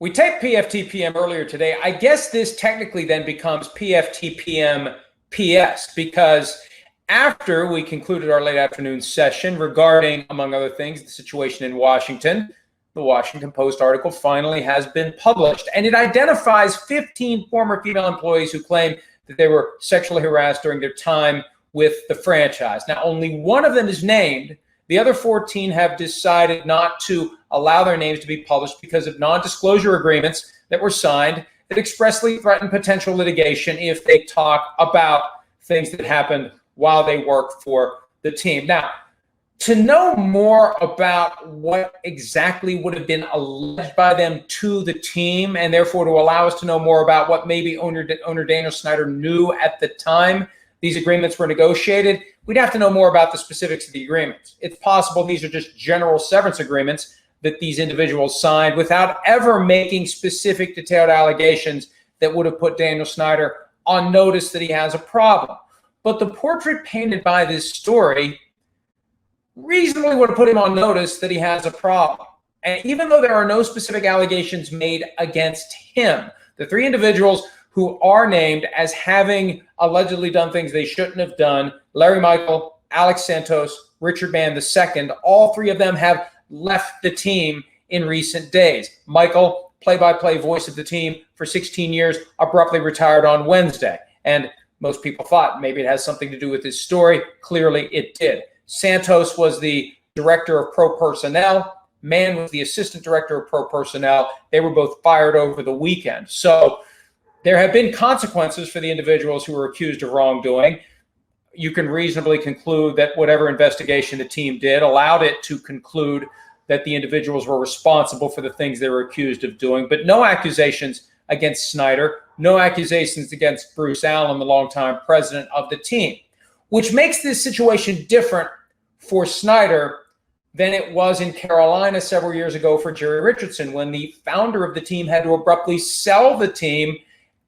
We taped PFTPM earlier today. I guess this technically then becomes PFTPM PS because after we concluded our late afternoon session regarding, among other things, the situation in Washington, the Washington Post article finally has been published, and it identifies 15 former female employees who claim that they were sexually harassed during their time with the franchise. Now, only one of them is named. The other 14 have decided not to allow their names to be published because of non-disclosure agreements that were signed that expressly threaten potential litigation if they talk about things that happened while they worked for the team. Now, to know more about what exactly would have been alleged by them to the team, and therefore to allow us to know more about what maybe owner Daniel Snyder knew at the time these agreements were negotiated, we'd have to know more about the specifics of the agreements. It's possible these are just general severance agreements that these individuals signed without ever making specific detailed allegations that would have put Daniel Snyder on notice that he has a problem. But the portrait painted by this story reasonably would have put him on notice that he has a problem. And even though there are no specific allegations made against him, the three individuals who are named as having allegedly done things they shouldn't have done, Larry Michael, Alex Santos, Richard Mann II, all three of them have left the team in recent days. Michael, play-by-play voice of the team for 16 years, abruptly retired on Wednesday. And most people thought maybe it has something to do with his story. Clearly it did. Santos was the director of pro personnel. Mann was the assistant director of pro personnel. They were both fired over the weekend. So there have been consequences for the individuals who were accused of wrongdoing. You can reasonably conclude that whatever investigation the team did allowed it to conclude that the individuals were responsible for the things they were accused of doing, but no accusations against Snyder, no accusations against Bruce Allen, the longtime president of the team, which makes this situation different for Snyder than it was in Carolina several years ago for Jerry Richardson, when the founder of the team had to abruptly sell the team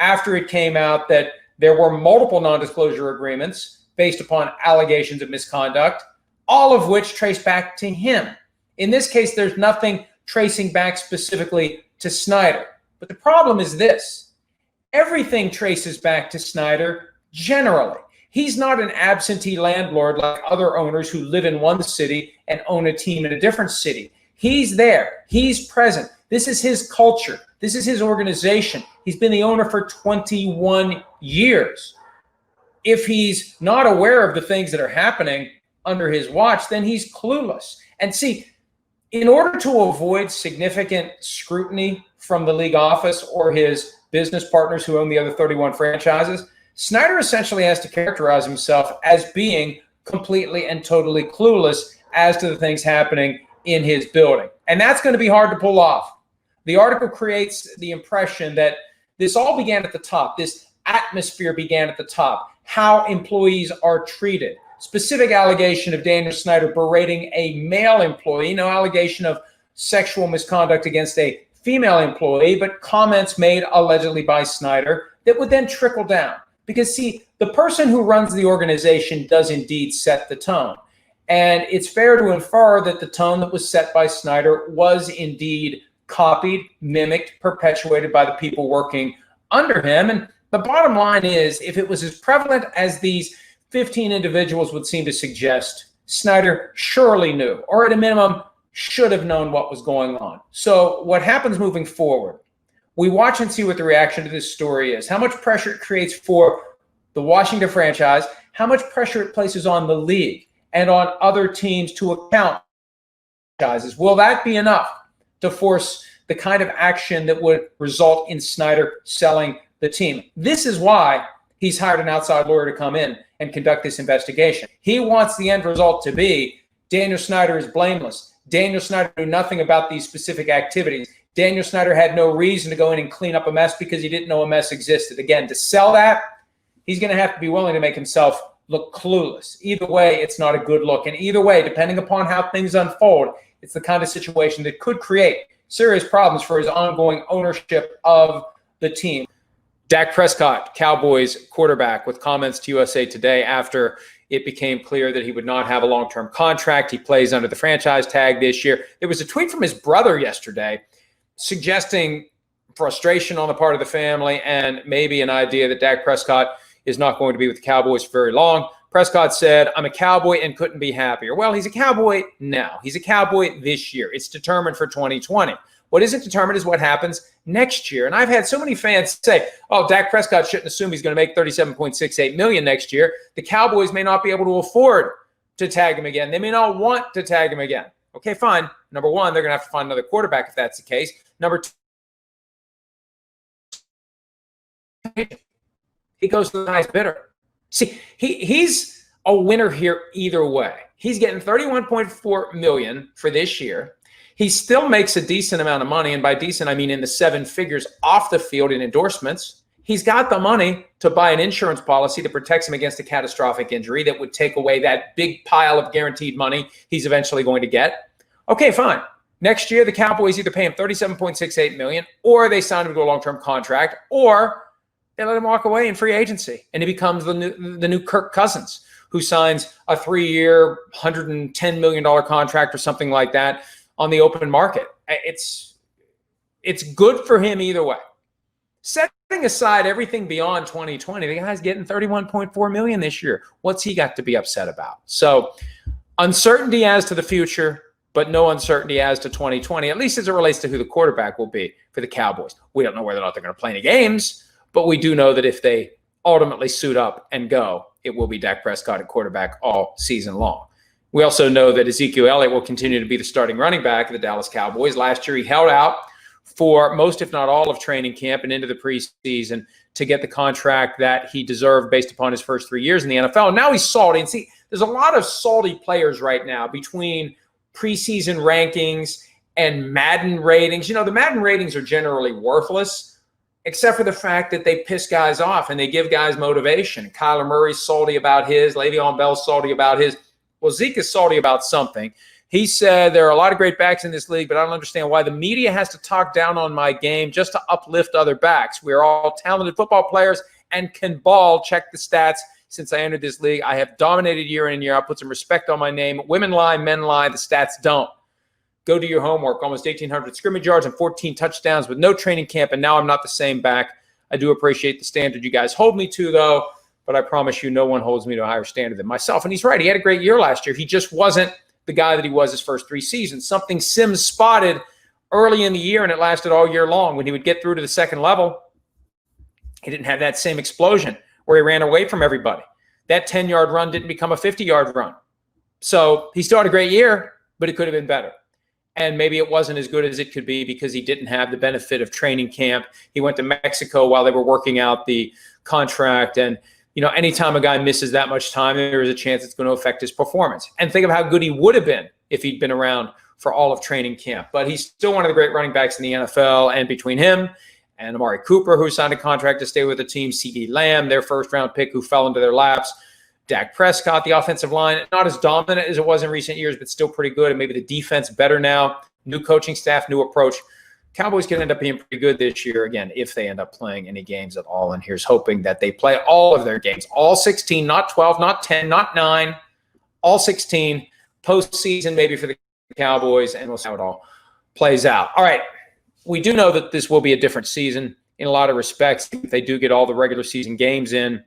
after it came out that there were multiple non-disclosure agreements based upon allegations of misconduct, all of which trace back to him. In this case, there's nothing tracing back specifically to Snyder. But the problem is this: everything traces back to Snyder generally. He's not an absentee landlord like other owners who live in one city and own a team in a different city. He's there. He's present. This is his culture. This is his organization. He's been the owner for 21 years. If he's not aware of the things that are happening under his watch, then he's clueless. And see, in order to avoid significant scrutiny from the league office or his business partners who own the other 31 franchises, Snyder essentially has to characterize himself as being completely and totally clueless as to the things happening in his building. And that's going to be hard to pull off. The article creates the impression that this all began at the top. This atmosphere began at the top. How employees are treated. Specific allegation of Daniel Snyder berating a male employee. No allegation of sexual misconduct against a female employee, but comments made allegedly by Snyder that would then trickle down. Because, see, the person who runs the organization does indeed set the tone. And it's fair to infer that the tone that was set by Snyder was indeed copied, mimicked, perpetuated by the people working under him. And the bottom line is, if it was as prevalent as these 15 individuals would seem to suggest, Snyder surely knew, or at a minimum, should have known what was going on. So what happens moving forward? We watch and see what the reaction to this story is, how much pressure it creates for the Washington franchise, how much pressure it places on the league and on other teams to account for franchises. Will that be enough to force the kind of action that would result in Snyder selling the team? This is why he's hired an outside lawyer to come in and conduct this investigation. He wants the end result to be Daniel Snyder is blameless. Daniel Snyder knew nothing about these specific activities. Daniel Snyder had no reason to go in and clean up a mess because he didn't know a mess existed. Again, to sell that, he's going to have to be willing to make himself look clueless. Either way, it's not a good look. And either way, depending upon how things unfold, it's the kind of situation that could create serious problems for his ongoing ownership of the team. Dak Prescott, Cowboys quarterback, with comments to USA Today after it became clear that he would not have a long-term contract. He plays under the franchise tag this year. There was a tweet from his brother yesterday suggesting frustration on the part of the family, and maybe an idea that Dak Prescott is not going to be with the Cowboys for very long. Prescott said, I'm a Cowboy and couldn't be happier. Well, he's a Cowboy now. He's a Cowboy this year. It's determined for 2020. What isn't determined is what happens next year. And I've had so many fans say, oh, Dak Prescott shouldn't assume he's going to make $37.68 million next year. The Cowboys may not be able to afford to tag him again. They may not want to tag him again. Okay, fine. Number one, they're going to have to find another quarterback if that's the case. Number two, he goes to the highest bidder. See, he's a winner here either way. He's getting $31.4 million for this year. He still makes a decent amount of money, and by decent, I mean in the seven figures off the field in endorsements. He's got the money to buy an insurance policy that protects him against a catastrophic injury that would take away that big pile of guaranteed money he's eventually going to get. Okay, fine. Next year, the Cowboys either pay him $37.68 million, or they sign him to a long-term contract, or they let him walk away in free agency, and he becomes the new Kirk Cousins, who signs a 3-year, $110 million contract or something like that on the open market. It's good for him either way. Setting aside everything beyond 2020, the guy's getting $31.4 million this year. What's he got to be upset about? So uncertainty as to the future, but no uncertainty as to 2020, at least as it relates to who the quarterback will be for the Cowboys. We don't know whether or not they're going to play any games, but we do know that if they ultimately suit up and go, it will be Dak Prescott at quarterback all season long. We also know that Ezekiel Elliott will continue to be the starting running back of the Dallas Cowboys. Last year, he held out for most, if not all, of training camp and into the preseason to get the contract that he deserved based upon his first 3 years in the NFL. And now he's salty. And see, there's a lot of salty players right now between preseason rankings and Madden ratings. You know, the Madden ratings are generally worthless, except for the fact that they piss guys off and they give guys motivation. Kyler Murray's salty about his. Le'Veon Bell's salty about his. Well, Zeke is salty about something. He said, there are a lot of great backs in this league, but I don't understand why the media has to talk down on my game just to uplift other backs. We are all talented football players and can ball. Check the stats. Since I entered this league, I have dominated year in and year out. Put some respect on my name. Women lie, men lie. The stats don't. Go do your homework. Almost 1,800 scrimmage yards and 14 touchdowns with no training camp, and now I'm not the same back. I do appreciate the standard you guys hold me to, though, but I promise you no one holds me to a higher standard than myself. And he's right. He had a great year last year. He just wasn't the guy that he was his first 3 seasons. Something Sims spotted early in the year, and it lasted all year long. When he would get through to the second level, he didn't have that same explosion where he ran away from everybody. That 10-yard run didn't become a 50-yard run. So he still had a great year, but it could have been better. And maybe it wasn't as good as it could be because he didn't have the benefit of training camp. He went to Mexico while they were working out the contract. And, you know, anytime a guy misses that much time, there is a chance it's going to affect his performance. And think of how good he would have been if he'd been around for all of training camp. But he's still one of the great running backs in the NFL. And between him and Amari Cooper, who signed a contract to stay with the team, CeeDee Lamb, their first-round pick, who fell into their laps, Dak Prescott, the offensive line, not as dominant as it was in recent years, but still pretty good. And maybe the defense better now. New coaching staff, new approach. Cowboys can end up being pretty good this year, again, if they end up playing any games at all. And here's hoping that they play all of their games, all 16, not 12, not 10, not 9, all 16, postseason maybe for the Cowboys, and we'll see how it all plays out. All right, we do know that this will be a different season in a lot of respects. If they do get all the regular season games in,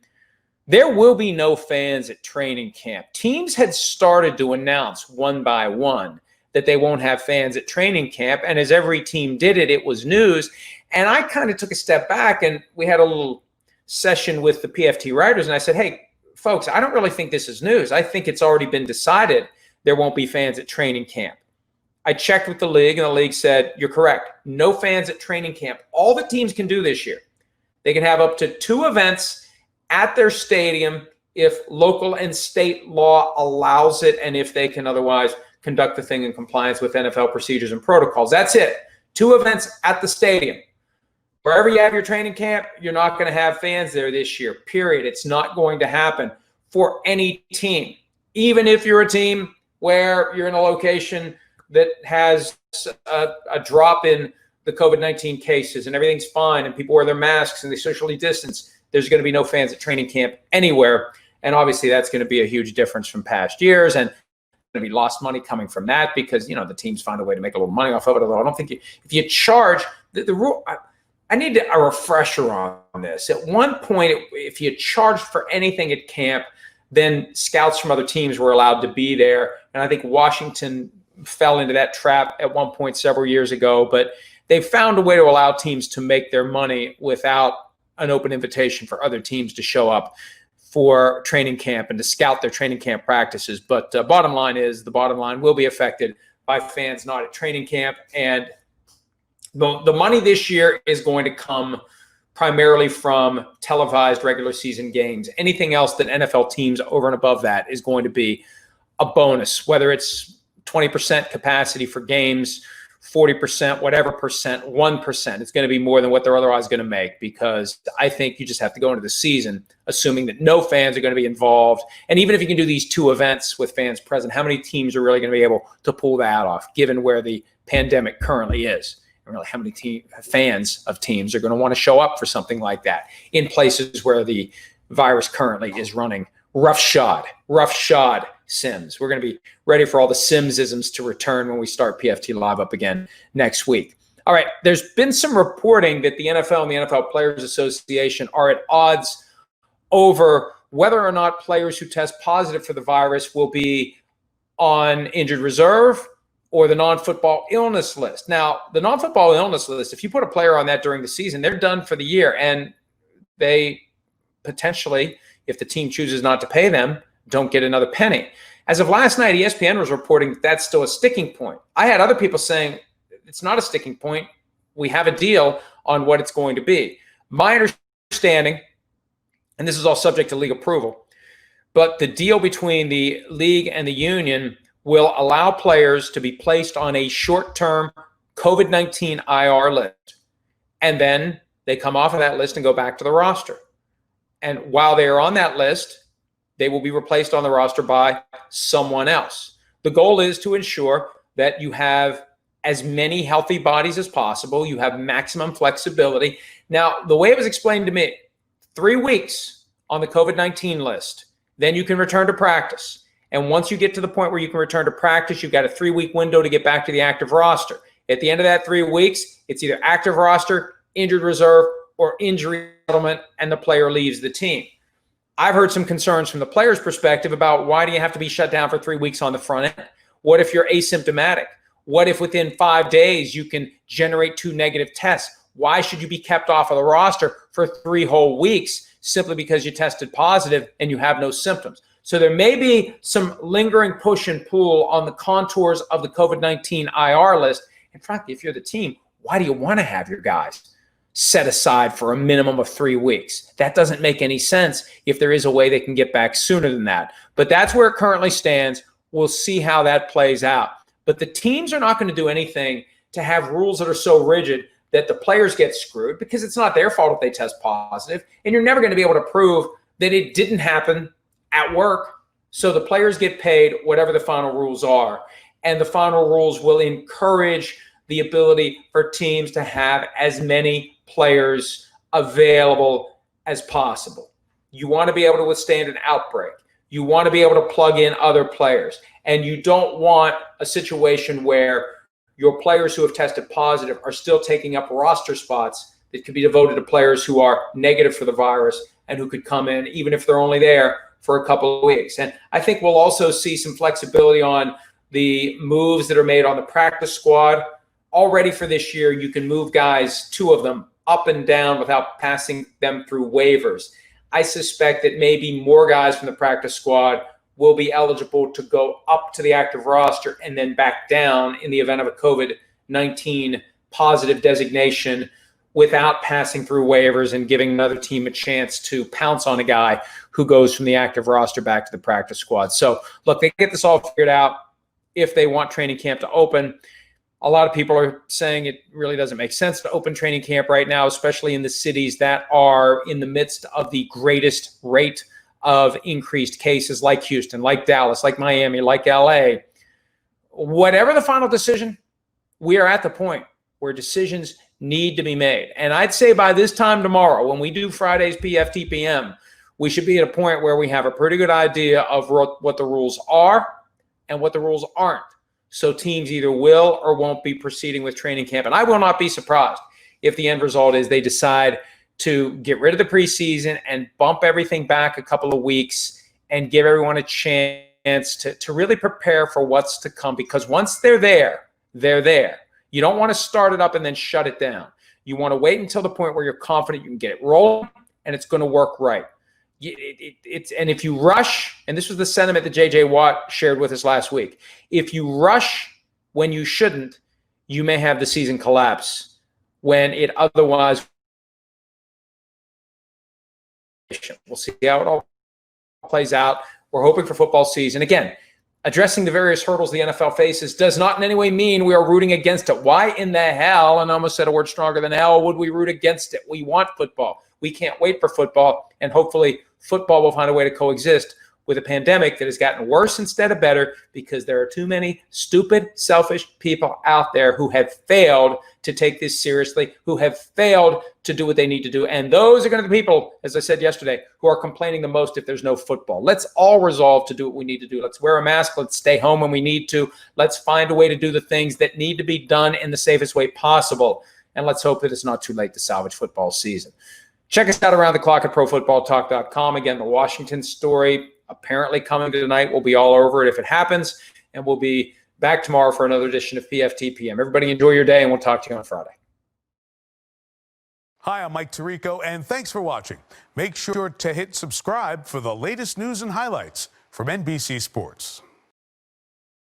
there will be no fans at training camp. Teams had started to announce one by one that they won't have fans at training camp. And as every team did it, it was news. And I kind of took a step back, and we had a little session with the PFT writers. And I said, hey, folks, I don't really think this is news. I think it's already been decided there won't be fans at training camp. I checked with the league, and the league said, you're correct. No fans at training camp. All the teams can do this year, they can have up to 2 events at their stadium if local and state law allows it, and if they can otherwise conduct the thing in compliance with NFL procedures and protocols. That's it. 2 events at the stadium. Wherever you have your training camp, you're not going to have fans there this year, period. It's not going to happen for any team. Even if you're a team where you're in a location that has a drop in the COVID-19 cases and everything's fine and people wear their masks and they socially distance, there's going to be no fans at training camp anywhere. And obviously that's going to be a huge difference from past years, and going to be lost money coming from that because, you know, the teams find a way to make a little money off of it. Although I don't think if you charge the rule, I need a refresher on this. At one point, if you charged for anything at camp, then scouts from other teams were allowed to be there. And I think Washington fell into that trap at one point several years ago. But they found a way to allow teams to make their money without an open invitation for other teams to show up for training camp and to scout their training camp practices. But bottom line is the bottom line will be affected by fans not at training camp. And the money this year is going to come primarily from televised regular season games. Anything else that NFL teams over and above that is going to be a bonus, whether it's 20% capacity for games, 40%, whatever percent, 1%. It's going to be more than what they're otherwise going to make, because I think you just have to go into the season assuming that no fans are going to be involved. And even if you can do these two events with fans present, how many teams are really going to be able to pull that off, given where the pandemic currently is? And really, how many fans of teams are going to want to show up for something like that in places where the virus currently is running roughshod Sims. We're going to be ready for all the Sims-isms to return when we start PFT Live up again next week. All right, there's been some reporting that the NFL and the NFL Players Association are at odds over whether or not players who test positive for the virus will be on injured reserve or the non-football illness list. Now, the non-football illness list, if you put a player on that during the season, they're done for the year, and they potentially, if the team chooses not to pay them, don't get another penny. As of last night, ESPN was reporting that that's still a sticking point. I had other people saying it's not a sticking point. We have a deal on what it's going to be. My understanding, and this is all subject to league approval, but the deal between the league and the union will allow players to be placed on a short-term COVID-19 IR list. And then they come off of that list and go back to the roster. And while they are on that list, they will be replaced on the roster by someone else. The goal is to ensure that you have as many healthy bodies as possible. You have maximum flexibility. Now, the way it was explained to me, 3 weeks on the COVID-19 list, then you can return to practice. And once you get to the point where you can return to practice, you've got a 3-week window to get back to the active roster. At the end of that 3 weeks, it's either active roster, injured reserve, or injury settlement, and the player leaves the team. I've heard some concerns from the player's perspective about why do you have to be shut down for 3 weeks on the front end? What if you're asymptomatic? What if within 5 days you can generate 2 negative tests? Why should you be kept off of the roster for 3 whole weeks simply because you tested positive and you have no symptoms? So there may be some lingering push and pull on the contours of the COVID-19 IR list. And frankly, if you're the team, why do you want to have your guys set aside for a minimum of 3 weeks? That doesn't make any sense if there is a way they can get back sooner than that. But that's where it currently stands. We'll see how that plays out. But the teams are not going to do anything to have rules that are so rigid that the players get screwed, because it's not their fault if they test positive. And you're never going to be able to prove that it didn't happen at work. So the players get paid whatever the final rules are. And the final rules will encourage the ability for teams to have as many players available as possible. You want to be able to withstand an outbreak. You want to be able to plug in other players. And you don't want a situation where your players who have tested positive are still taking up roster spots that could be devoted to players who are negative for the virus and who could come in even if they're only there for a couple of weeks. And I think we'll also see some flexibility on the moves that are made on the practice squad. Already for this year, you can move guys, 2 of them, up and down without passing them through waivers. I suspect that maybe more guys from the practice squad will be eligible to go up to the active roster and then back down in the event of a COVID-19 positive designation without passing through waivers and giving another team a chance to pounce on a guy who goes from the active roster back to the practice squad. So, look, they get this all figured out if they want training camp to open. A lot of people are saying it really doesn't make sense to open training camp right now, especially in the cities that are in the midst of the greatest rate of increased cases, like Houston, like Dallas, like Miami, like LA. Whatever the final decision, we are at the point where decisions need to be made. And I'd say by this time tomorrow, when we do Friday's PFTPM, we should be at a point where we have a pretty good idea of what the rules are and what the rules aren't. So teams either will or won't be proceeding with training camp. And I will not be surprised if the end result is they decide to get rid of the preseason and bump everything back a couple of weeks and give everyone a chance to really prepare for what's to come. Because once they're there, they're there. You don't want to start it up and then shut it down. You want to wait until the point where you're confident you can get it rolling and it's going to work right. And if you rush, and this was the sentiment that J.J. Watt shared with us last week, if you rush when you shouldn't, you may have the season collapse when it otherwise. We'll see how it all plays out. We're hoping for football season. Again, addressing the various hurdles the NFL faces does not in any way mean we are rooting against it. Why in the hell, and I almost said a word stronger than hell, would we root against it? We want football. We can't wait for football, and hopefully football will find a way to coexist with a pandemic that has gotten worse instead of better, because there are too many stupid, selfish people out there who have failed to take this seriously, who have failed to do what they need to do. And those are going to be the people, as I said yesterday, who are complaining the most if there's no football. Let's all resolve to do what we need to do. Let's wear a mask. Let's stay home when we need to. Let's find a way to do the things that need to be done in the safest way possible. And let's hope that it's not too late to salvage football season. Check us out around the clock at ProFootballTalk.com. Again, the Washington story apparently coming tonight. We'll be all over it if it happens, and we'll be back tomorrow for another edition of PFTPM. Everybody enjoy your day, and we'll talk to you on Friday. Hi, I'm Mike Tirico, and thanks for watching. Make sure to hit subscribe for the latest news and highlights from NBC Sports.